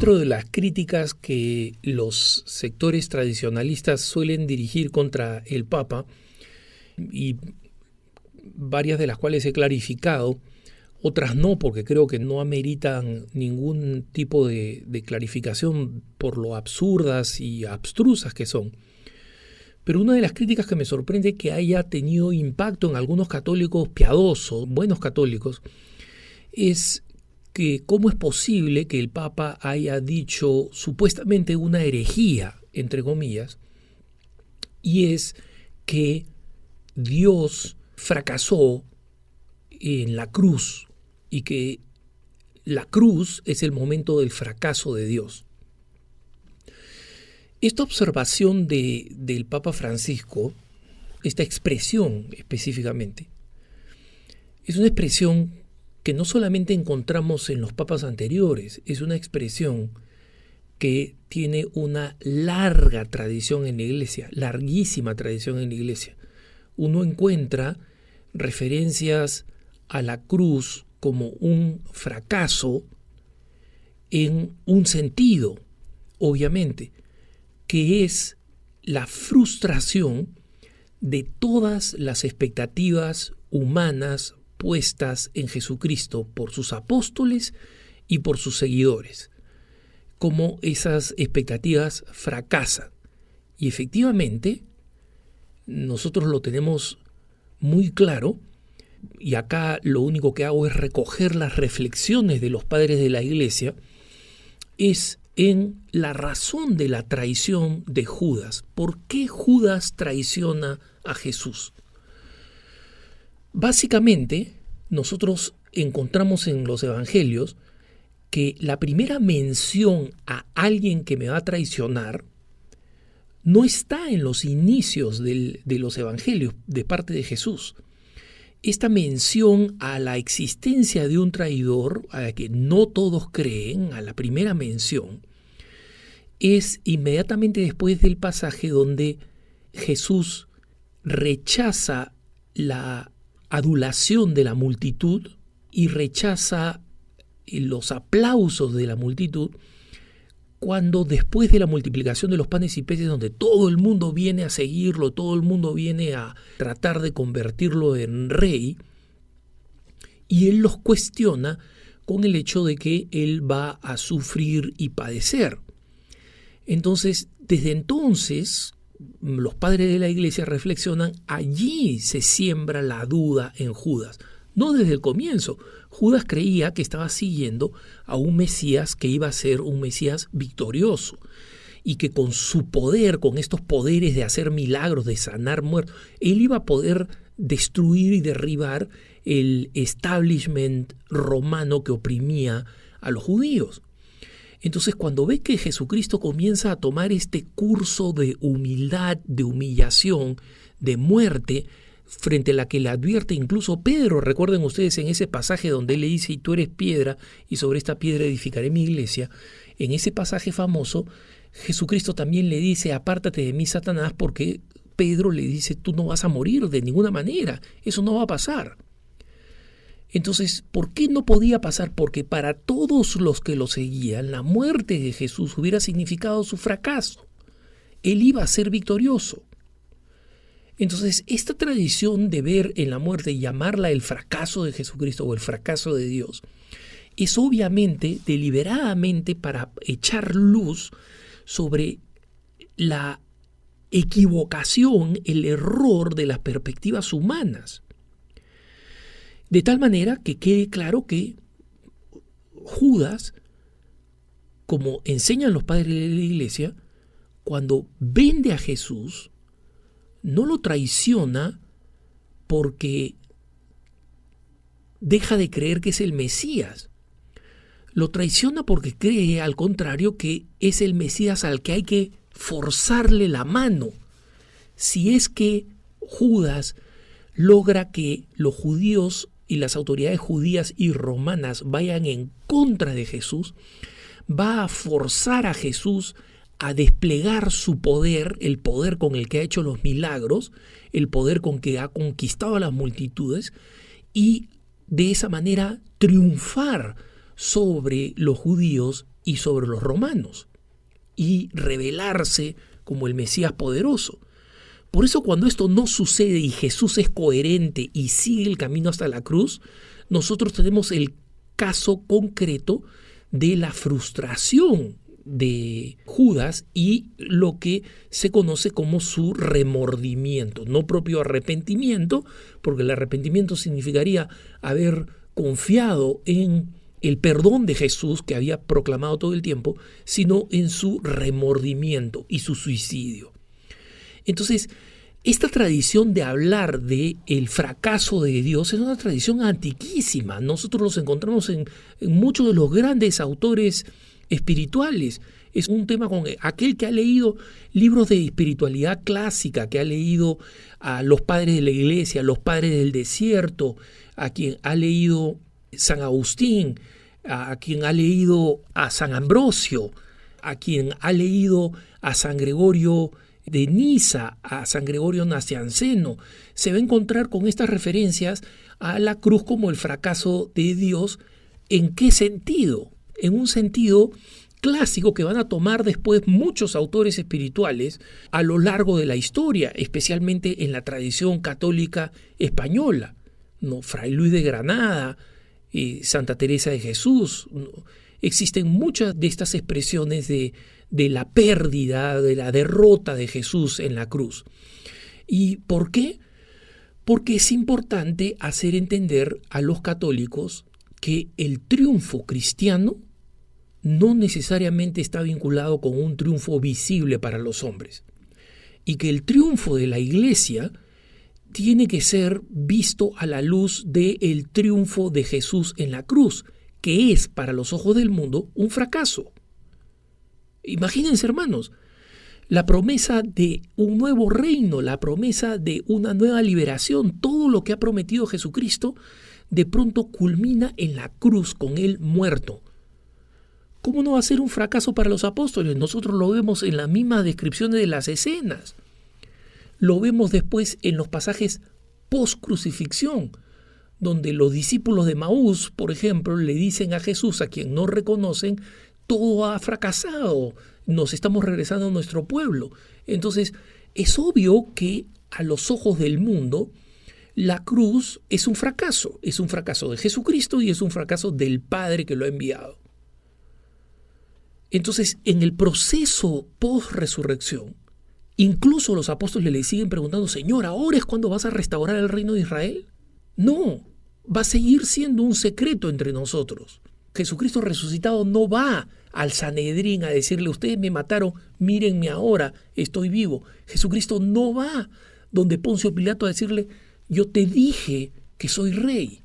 Dentro de las críticas que los sectores tradicionalistas suelen dirigir contra el Papa, y varias de las cuales he clarificado, otras no, porque creo que no ameritan ningún tipo de clarificación por lo absurdas y abstrusas que son. Pero una de las críticas que me sorprende que haya tenido impacto en algunos católicos piadosos, buenos católicos, es que cómo es posible que el Papa haya dicho supuestamente una herejía, entre comillas, y es que Dios fracasó en la cruz y que la cruz es el momento del fracaso de Dios. Esta observación del Papa Francisco, esta expresión específicamente, es una expresión que no solamente encontramos en los papas anteriores, es una expresión que tiene una larga tradición en la Iglesia, larguísima tradición en la Iglesia. Uno encuentra referencias a la cruz como un fracaso en un sentido, obviamente, que es la frustración de todas las expectativas humanas puestas en Jesucristo por sus apóstoles y por sus seguidores, como esas expectativas fracasan. Y efectivamente, nosotros lo tenemos muy claro, y acá lo único que hago es recoger las reflexiones de los padres de la Iglesia, es en la razón de la traición de Judas. ¿Por qué Judas traiciona a Jesús? Básicamente, nosotros encontramos en los evangelios que la primera mención a alguien que me va a traicionar no está en los inicios de los evangelios de parte de Jesús. Esta mención a la existencia de un traidor, a la que no todos creen, a la primera mención, es inmediatamente después del pasaje donde Jesús rechaza la adulación de la multitud y rechaza los aplausos de la multitud, cuando después de la multiplicación de los panes y peces, donde todo el mundo viene a seguirlo, todo el mundo viene a tratar de convertirlo en rey, y él los cuestiona con el hecho de que él va a sufrir y padecer. Entonces, desde entonces, los padres de la Iglesia reflexionan, allí se siembra la duda en Judas. No desde el comienzo. Judas creía que estaba siguiendo a un Mesías que iba a ser un Mesías victorioso y que con su poder, con estos poderes de hacer milagros, de sanar muertos, él iba a poder destruir y derribar el establishment romano que oprimía a los judíos. Entonces, cuando ve que Jesucristo comienza a tomar este curso de humildad, de humillación, de muerte, frente a la que le advierte incluso Pedro, recuerden ustedes en ese pasaje donde él le dice, y tú eres piedra, y sobre esta piedra edificaré mi iglesia, en ese pasaje famoso, Jesucristo también le dice, apártate de mí, Satanás, porque Pedro le dice, tú no vas a morir de ninguna manera, eso no va a pasar. Entonces, ¿por qué no podía pasar? Porque para todos los que lo seguían, la muerte de Jesús hubiera significado su fracaso. Él iba a ser victorioso. Entonces, esta tradición de ver en la muerte y llamarla el fracaso de Jesucristo o el fracaso de Dios, es obviamente, deliberadamente, para echar luz sobre la equivocación, el error de las perspectivas humanas. De tal manera que quede claro que Judas, como enseñan los padres de la Iglesia, cuando vende a Jesús, no lo traiciona porque deja de creer que es el Mesías. Lo traiciona porque cree, al contrario, que es el Mesías al que hay que forzarle la mano. Si es que Judas logra que los judíos y las autoridades judías y romanas vayan en contra de Jesús, va a forzar a Jesús a desplegar su poder, el poder con el que ha hecho los milagros, el poder con que ha conquistado a las multitudes, y de esa manera triunfar sobre los judíos y sobre los romanos y revelarse como el Mesías poderoso. Por eso cuando esto no sucede y Jesús es coherente y sigue el camino hasta la cruz, nosotros tenemos el caso concreto de la frustración de Judas y lo que se conoce como su remordimiento, no propio arrepentimiento, porque el arrepentimiento significaría haber confiado en el perdón de Jesús que había proclamado todo el tiempo, sino en su remordimiento y su suicidio. Entonces, esta tradición de hablar de el fracaso de Dios es una tradición antiquísima. Nosotros los encontramos en muchos de los grandes autores espirituales. Es un tema con aquel que ha leído libros de espiritualidad clásica, que ha leído a los padres de la iglesia, a los padres del desierto, a quien ha leído San Agustín, a quien ha leído a San Ambrosio, a quien ha leído a San Gregorio de Niza, a San Gregorio Nacianceno, se va a encontrar con estas referencias a la cruz como el fracaso de Dios. ¿En qué sentido? En un sentido clásico que van a tomar después muchos autores espirituales a lo largo de la historia, especialmente en la tradición católica española, ¿no? Fray Luis de Granada, Santa Teresa de Jesús, ¿no? Existen muchas de estas expresiones de la pérdida, de la derrota de Jesús en la cruz. ¿Y por qué? Porque es importante hacer entender a los católicos que el triunfo cristiano no necesariamente está vinculado con un triunfo visible para los hombres, y que el triunfo de la Iglesia tiene que ser visto a la luz del triunfo de Jesús en la cruz, que es para los ojos del mundo un fracaso. Imagínense, hermanos, la promesa de un nuevo reino, la promesa de una nueva liberación, todo lo que ha prometido Jesucristo, de pronto culmina en la cruz con Él muerto. ¿Cómo no va a ser un fracaso para los apóstoles? Nosotros lo vemos en las mismas descripciones de las escenas. Lo vemos después en los pasajes post-crucifixión, donde los discípulos de Maús, por ejemplo, le dicen a Jesús, a quien no reconocen, todo ha fracasado, nos estamos regresando a nuestro pueblo. Entonces, es obvio que a los ojos del mundo, la cruz es un fracaso de Jesucristo y es un fracaso del Padre que lo ha enviado. Entonces, en el proceso post-resurrección, incluso los apóstoles le siguen preguntando, Señor, ¿ahora es cuando vas a restaurar el reino de Israel? No, va a seguir siendo un secreto entre nosotros. Jesucristo resucitado no va al Sanedrín a decirle, ustedes me mataron, mírenme ahora, estoy vivo. Jesucristo no va donde Poncio Pilato a decirle, yo te dije que soy rey.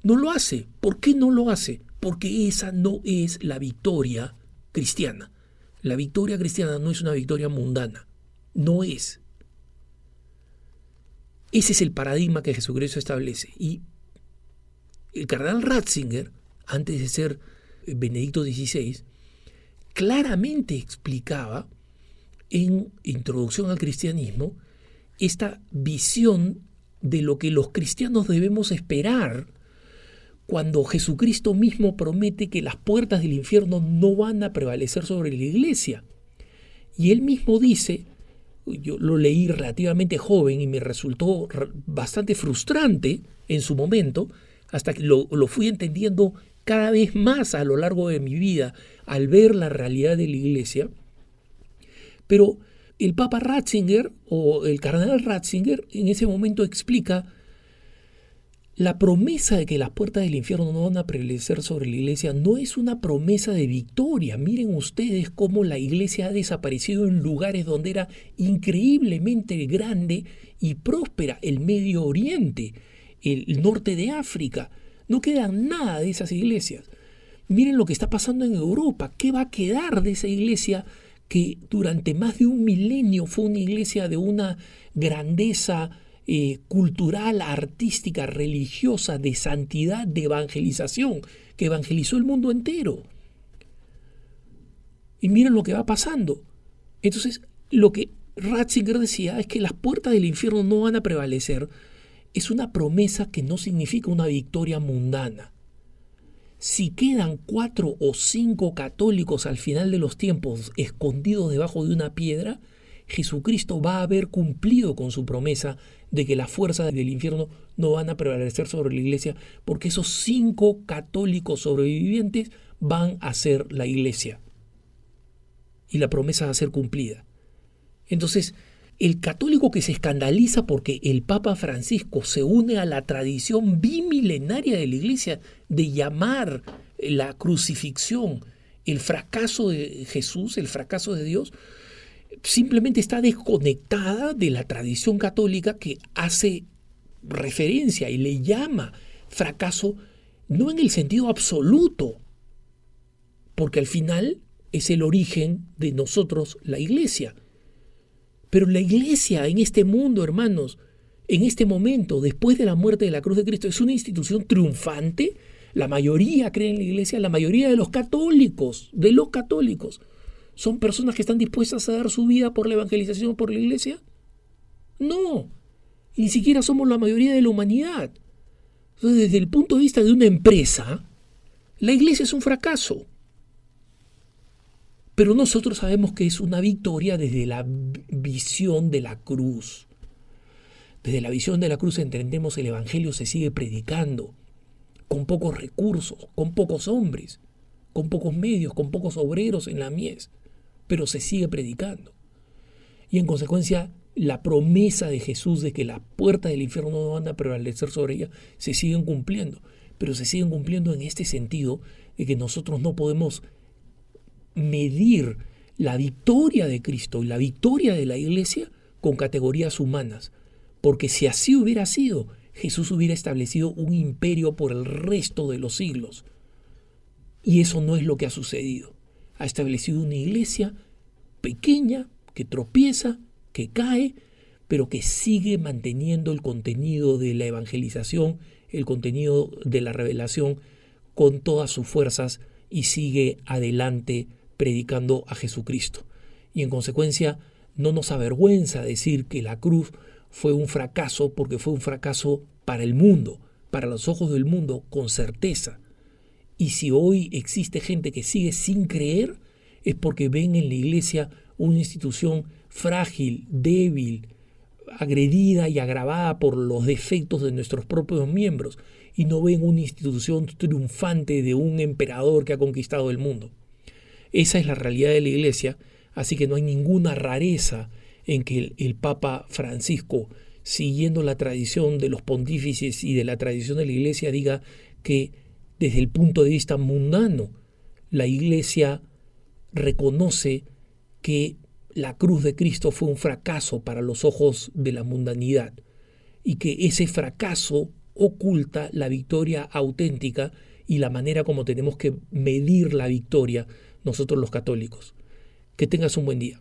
No lo hace. ¿Por qué no lo hace? Porque esa no es la victoria cristiana. La victoria cristiana no es una victoria mundana. No es. Ese es el paradigma que Jesucristo establece. Y el cardenal Ratzinger, antes de ser Benedicto XVI, claramente explicaba en Introducción al Cristianismo esta visión de lo que los cristianos debemos esperar cuando Jesucristo mismo promete que las puertas del infierno no van a prevalecer sobre la Iglesia. Y él mismo dice, yo lo leí relativamente joven y me resultó bastante frustrante en su momento, hasta que lo fui entendiendo cada vez más a lo largo de mi vida al ver la realidad de la Iglesia. Pero el Papa Ratzinger o el cardenal Ratzinger en ese momento explica la promesa de que las puertas del infierno no van a prevalecer sobre la Iglesia no es una promesa de victoria. Miren ustedes cómo la Iglesia ha desaparecido en lugares donde era increíblemente grande y próspera. El Medio Oriente, el norte de África, no queda nada de esas iglesias. Miren lo que está pasando en Europa. ¿Qué va a quedar de esa iglesia que durante más de un milenio fue una iglesia de una grandeza cultural, artística, religiosa, de santidad, de evangelización, que evangelizó el mundo entero? Y miren lo que va pasando. Entonces, lo que Ratzinger decía es que las puertas del infierno no van a prevalecer. Es una promesa que no significa una victoria mundana, Si quedan 4 o 5 católicos al final de los tiempos escondidos debajo de una piedra, Jesucristo va a haber cumplido con su promesa de que las fuerzas del infierno no van a prevalecer sobre la iglesia, porque esos 5 católicos sobrevivientes van a ser la iglesia. Y la promesa va a ser cumplida. Entonces, el católico que se escandaliza porque el Papa Francisco se une a la tradición bimilenaria de la iglesia de llamar la crucifixión el fracaso de Jesús, el fracaso de Dios, simplemente está desconectada de la tradición católica que hace referencia y le llama fracaso no en el sentido absoluto, porque al final es el origen de nosotros, la iglesia. Pero la iglesia en este mundo, hermanos, en este momento, después de la muerte de la cruz de Cristo, es una institución triunfante. La mayoría cree en la iglesia, la mayoría de los católicos, ¿son personas que están dispuestas a dar su vida por la evangelización, por la iglesia? No, ni siquiera somos la mayoría de la humanidad. Entonces, desde el punto de vista de una empresa, la iglesia es un fracaso. Pero nosotros sabemos que es una victoria desde la visión de la cruz. Desde la visión de la cruz entendemos el evangelio se sigue predicando, con pocos recursos, con pocos hombres, con pocos medios, con pocos obreros en la mies, pero se sigue predicando. Y en consecuencia, la promesa de Jesús de que las puertas del infierno no van a prevalecer sobre ella, se siguen cumpliendo. Pero se siguen cumpliendo en este sentido de que nosotros no podemos medir la victoria de Cristo y la victoria de la iglesia con categorías humanas, porque si así hubiera sido, Jesús hubiera establecido un imperio por el resto de los siglos, y eso no es lo que ha sucedido. Ha establecido una iglesia pequeña, que tropieza, que cae, pero que sigue manteniendo el contenido de la evangelización, el contenido de la revelación con todas sus fuerzas, y sigue adelante predicando a Jesucristo. Y en consecuencia no nos avergüenza decir que la cruz fue un fracaso, porque fue un fracaso para el mundo, para los ojos del mundo, con certeza. Y si hoy existe gente que sigue sin creer, es porque ven en la iglesia una institución frágil, débil, agredida y agravada por los defectos de nuestros propios miembros, y no ven una institución triunfante de un emperador que ha conquistado el mundo. Esa es la realidad de la iglesia, así que no hay ninguna rareza en que el Papa Francisco, siguiendo la tradición de los pontífices y de la tradición de la iglesia, diga que desde el punto de vista mundano, la iglesia reconoce que la cruz de Cristo fue un fracaso para los ojos de la mundanidad, y que ese fracaso oculta la victoria auténtica y la manera como tenemos que medir la victoria nosotros los católicos. Que tengas un buen día.